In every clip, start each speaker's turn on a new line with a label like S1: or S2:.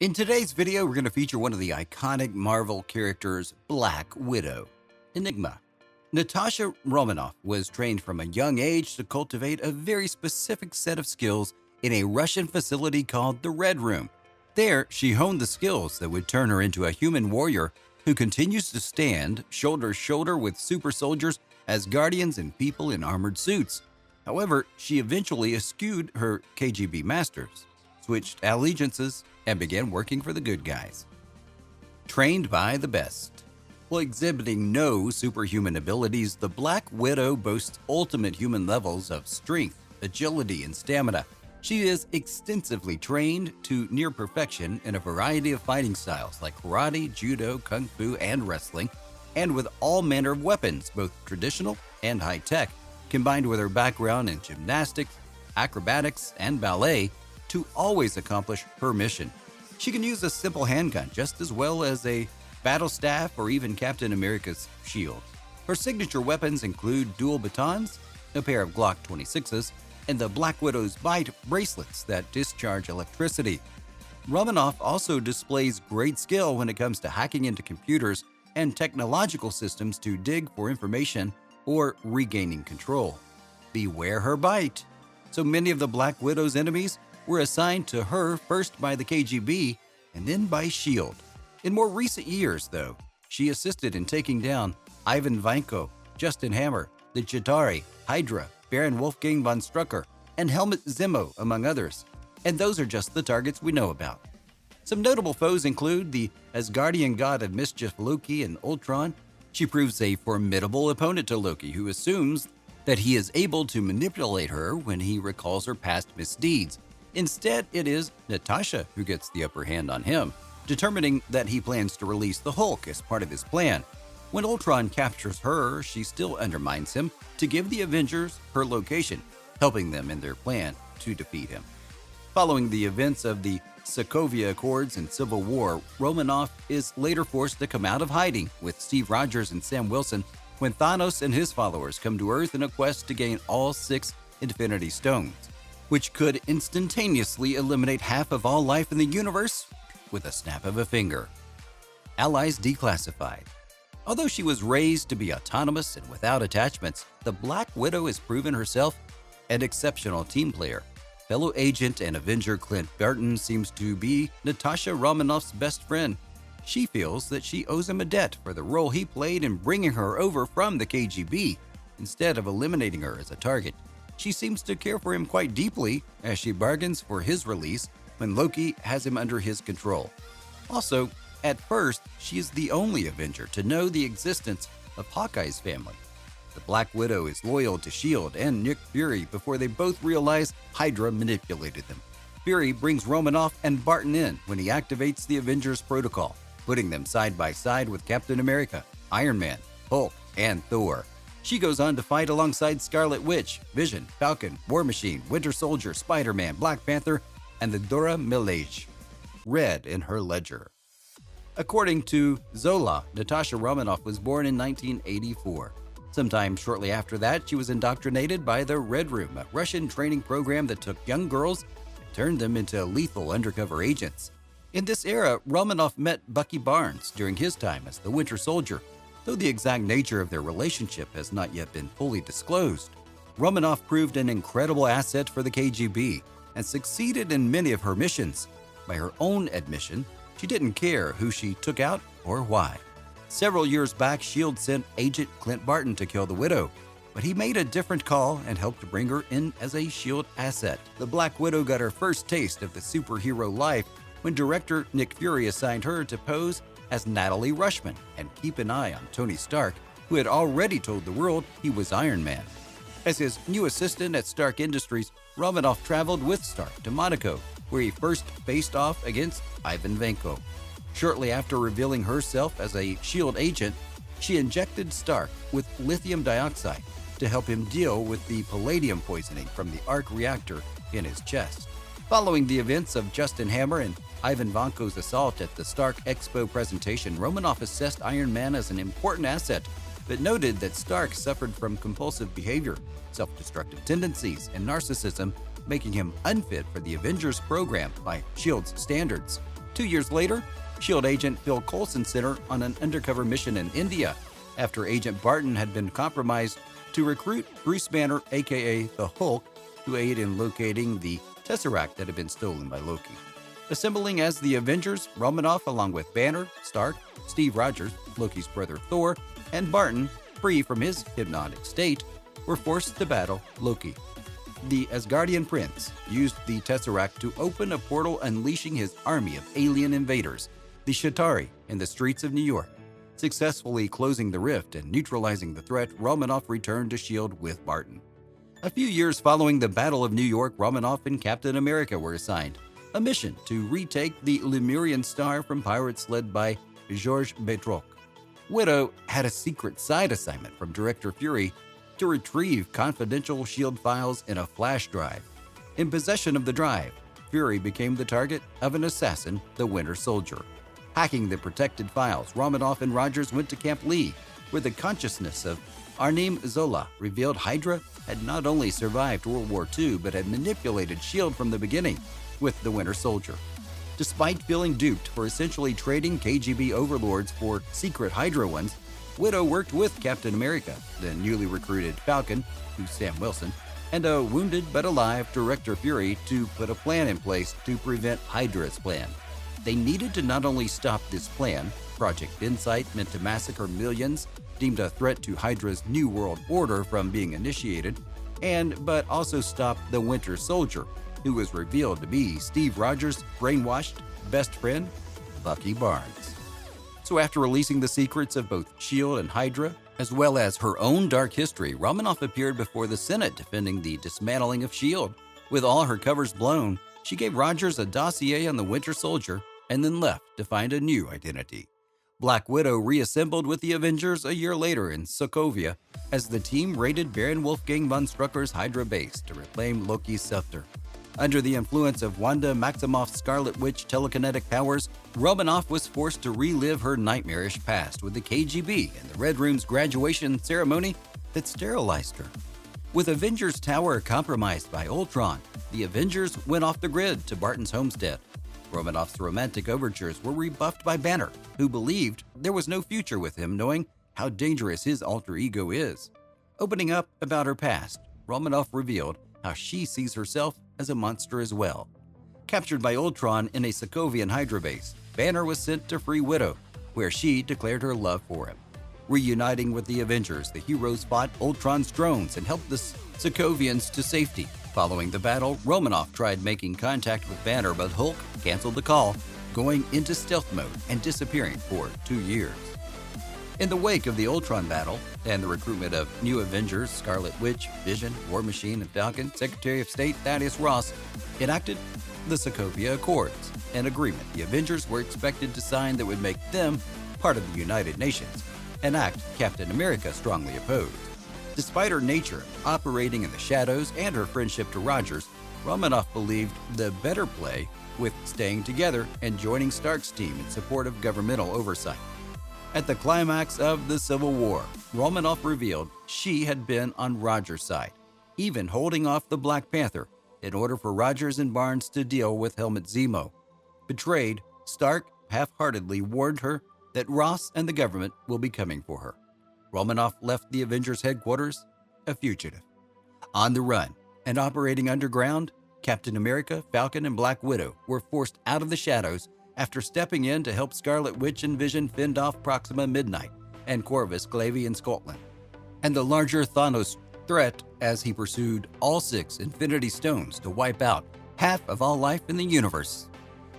S1: In today's video, we're going to feature one of the iconic Marvel characters, Black Widow. Enigma. Natasha Romanoff was trained from a young age to cultivate a very specific set of skills in a Russian facility called the Red Room. There, she honed the skills that would turn her into a human warrior who continues to stand shoulder to shoulder with super soldiers, Asgardians, and people in armored suits. However, she eventually eschewed her KGB masters, switched allegiances, and began working for the good guys. Trained by the best. While exhibiting no superhuman abilities, the Black Widow boasts ultimate human levels of strength, agility, and stamina. She is extensively trained to near perfection in a variety of fighting styles like karate, judo, kung fu, and wrestling, and with all manner of weapons, both traditional and high-tech, combined with her background in gymnastics, acrobatics, and ballet, to always accomplish her mission. She can use a simple handgun just as well as a battle staff or even Captain America's shield. Her signature weapons include dual batons, a pair of Glock 26s, and the Black Widow's Bite bracelets that discharge electricity. Romanoff also displays great skill when it comes to hacking into computers and technological systems to dig for information or regaining control. Beware her bite. So many of the Black Widow's enemies were assigned to her first by the KGB and then by S.H.I.E.L.D. In more recent years, though, she assisted in taking down Ivan Vanko, Justin Hammer, the Chitauri, Hydra, Baron Wolfgang von Strucker, and Helmut Zemo, among others. And those are just the targets we know about. Some notable foes include the Asgardian god of mischief Loki and Ultron. She proves a formidable opponent to Loki, who assumes that he is able to manipulate her when he recalls her past misdeeds. Instead, it is Natasha who gets the upper hand on him, determining that he plans to release the Hulk as part of his plan. When Ultron captures her, she still undermines him to give the Avengers her location, helping them in their plan to defeat him. Following the events of the Sokovia Accords and Civil War, Romanoff is later forced to come out of hiding with Steve Rogers and Sam Wilson when Thanos and his followers come to Earth in a quest to gain all 6 Infinity Stones, which could instantaneously eliminate half of all life in the universe with a snap of a finger. Allies declassified. Although she was raised to be autonomous and without attachments, the Black Widow has proven herself an exceptional team player. Fellow agent and Avenger Clint seems to be Natasha Romanoff's best friend. She feels that she owes him a debt for the role he played in bringing her over from the KGB, instead of eliminating her as a target. She seems to care for him quite deeply as she bargains for his release when Loki has him under his control. Also, at first, she is the only Avenger to know the existence of Hawkeye's family. The Black Widow is loyal to S.H.I.E.L.D. and Nick Fury before they both realize Hydra manipulated them. Fury brings Romanoff and Barton in when he activates the Avengers Protocol, putting them side by side with Captain America, Iron Man, Hulk, and Thor. She goes on to fight alongside Scarlet Witch, Vision, Falcon, War Machine, Winter Soldier, Spider-Man, Black Panther, and the Dora Milaje. Red in her ledger. According to Zola, Natasha Romanoff was born in 1984. Sometime shortly after that, she was indoctrinated by the Red Room, a Russian training program that took young girls and turned them into lethal undercover agents. In this era, Romanoff met Bucky Barnes during his time as the Winter Soldier, though the exact nature of their relationship has not yet been fully disclosed. Romanoff proved an incredible asset for the KGB and succeeded in many of her missions. By her own admission, she didn't care who she took out or why. Several years back, S.H.I.E.L.D. sent Agent Clint Barton to kill the Widow, but he made a different call and helped to bring her in as a S.H.I.E.L.D. asset. The Black Widow got her first taste of the superhero life when director Nick Fury assigned her to pose as Natalie Rushman and keep an eye on Tony Stark, who had already told the world he was Iron Man. As his new assistant at Stark Industries, Romanoff traveled with Stark to Monaco, where he first faced off against Ivan Vanko. Shortly after revealing herself as a S.H.I.E.L.D. agent, she injected Stark with lithium dioxide to help him deal with the palladium poisoning from the arc reactor in his chest. Following the events of Justin Hammer and Ivan Vanko's assault at the Stark Expo presentation, Romanoff assessed Iron Man as an important asset, but noted that Stark suffered from compulsive behavior, self-destructive tendencies, and narcissism, making him unfit for the Avengers program by S.H.I.E.L.D.'s standards. 2 years later, S.H.I.E.L.D. agent Phil Coulson sent her on an undercover mission in India after Agent Barton had been compromised to recruit Bruce Banner, aka the Hulk, to aid in locating the Tesseract that had been stolen by Loki. Assembling as the Avengers, Romanoff, along with Banner, Stark, Steve Rogers, Loki's brother Thor, and Barton, free from his hypnotic state, were forced to battle Loki. The Asgardian prince used the Tesseract to open a portal, unleashing his army of alien invaders, the Chitauri, in the streets of New York. Successfully closing the rift and neutralizing the threat, Romanoff returned to S.H.I.E.L.D. with Barton. A few years following the Battle of New York, Romanoff and Captain America were assigned a mission to retake the Lemurian Star from pirates led by Georges Betroc. Widow had a secret side assignment from Director Fury to retrieve confidential S.H.I.E.L.D. files in a flash drive. In possession of the drive, Fury became the target of an assassin, the Winter Soldier. Hacking the protected files, Romanoff and Rogers went to Camp Lee, where the consciousness of Arnim Zola revealed Hydra had not only survived World War II, but had manipulated S.H.I.E.L.D. from the beginning with the Winter Soldier. Despite feeling duped for essentially trading KGB overlords for secret Hydra ones, Widow worked with Captain America, the newly recruited Falcon, who's Sam Wilson, and a wounded but alive Director Fury to put a plan in place to prevent Hydra's plan. They needed to not only stop this plan, Project Insight meant to massacre millions, deemed a threat to Hydra's New World Order from being initiated, but also stop the Winter Soldier, who was revealed to be Steve Rogers' brainwashed best friend, Bucky Barnes. So after releasing the secrets of both S.H.I.E.L.D. and Hydra, as well as her own dark history, Romanoff appeared before the Senate defending the dismantling of S.H.I.E.L.D. With all her covers blown, she gave Rogers a dossier on the Winter Soldier and then left to find a new identity. Black Widow reassembled with the Avengers a year later in Sokovia as the team raided Baron Wolfgang von Strucker's Hydra base to reclaim Loki's scepter. Under the influence of Wanda Maximoff's Scarlet Witch telekinetic powers, Romanoff was forced to relive her nightmarish past with the KGB and the Red Room's graduation ceremony that sterilized her. With Avengers Tower compromised by Ultron, the Avengers went off the grid to Barton's homestead. Romanoff's romantic overtures were rebuffed by Banner, who believed there was no future with him, knowing how dangerous his alter ego is. Opening up about her past, Romanoff revealed how she sees herself as a monster as well. Captured by Ultron in a Sokovian Hydra base, Banner was sent to free Widow, where she declared her love for him. Reuniting with the Avengers, the heroes fought Ultron's drones and helped the Sokovians to safety. Following the battle, Romanoff tried making contact with Banner, but Hulk canceled the call, going into stealth mode and disappearing for 2 years. In the wake of the Ultron battle and the recruitment of new Avengers, Scarlet Witch, Vision, War Machine, and Falcon, Secretary of State Thaddeus Ross enacted the Sokovia Accords, an agreement the Avengers were expected to sign that would make them part of the United Nations, an act Captain America strongly opposed. Despite her nature operating in the shadows and her friendship to Rogers, Romanoff believed the better play with staying together and joining Stark's team in support of governmental oversight. At the climax of the Civil War, Romanoff revealed she had been on Rogers' side, even holding off the Black Panther in order for Rogers and Barnes to deal with Helmut Zemo. Betrayed, Stark half-heartedly warned her that Ross and the government will be coming for her. Romanoff left the Avengers headquarters a fugitive. On the run and operating underground, Captain America, Falcon, and Black Widow were forced out of the shadows after stepping in to help Scarlet Witch and Vision fend off Proxima Midnight and Corvus Glaive in Scotland, and the larger Thanos threat as he pursued all 6 Infinity Stones to wipe out half of all life in the universe.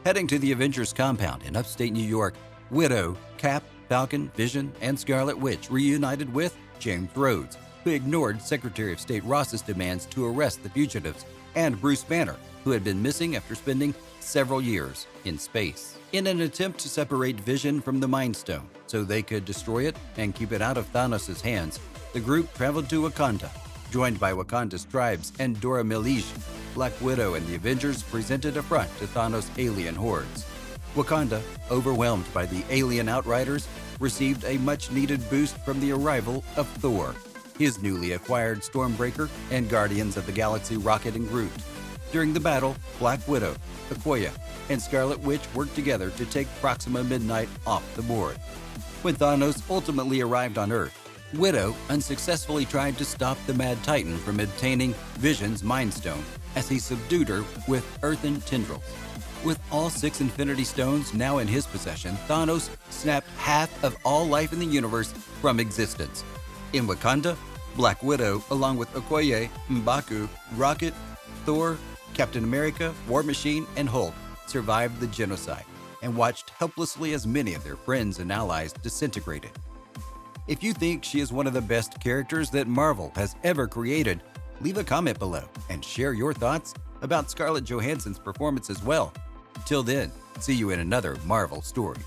S1: Heading to the Avengers compound in upstate New York, Widow, Cap, Falcon, Vision, and Scarlet Witch reunited with James Rhodes, who ignored Secretary of State Ross's demands to arrest the fugitives, and Bruce Banner, who had been missing after spending several years in space. In an attempt to separate Vision from the Mind Stone so they could destroy it and keep it out of Thanos' hands, the group traveled to Wakanda. Joined by Wakanda's tribes and Dora Milaje, Black Widow and the Avengers presented a front to Thanos' alien hordes. Wakanda, overwhelmed by the alien outriders, received a much-needed boost from the arrival of Thor, his newly acquired Stormbreaker, and Guardians of the Galaxy Rocket and Groot. During the battle, Black Widow, Okoye, and Scarlet Witch worked together to take Proxima Midnight off the board. When Thanos ultimately arrived on Earth, Widow unsuccessfully tried to stop the Mad Titan from obtaining Vision's Mind Stone as he subdued her with earthen tendrils. With all 6 Infinity Stones now in his possession, Thanos snapped half of all life in the universe from existence. In Wakanda, Black Widow, along with Okoye, M'Baku, Rocket, Thor, Captain America, War Machine, and Hulk, survived the genocide and watched helplessly as many of their friends and allies disintegrated. If you think she is one of the best characters that Marvel has ever created, leave a comment below and share your thoughts about Scarlett Johansson's performance as well. Till then, see you in another Marvel story.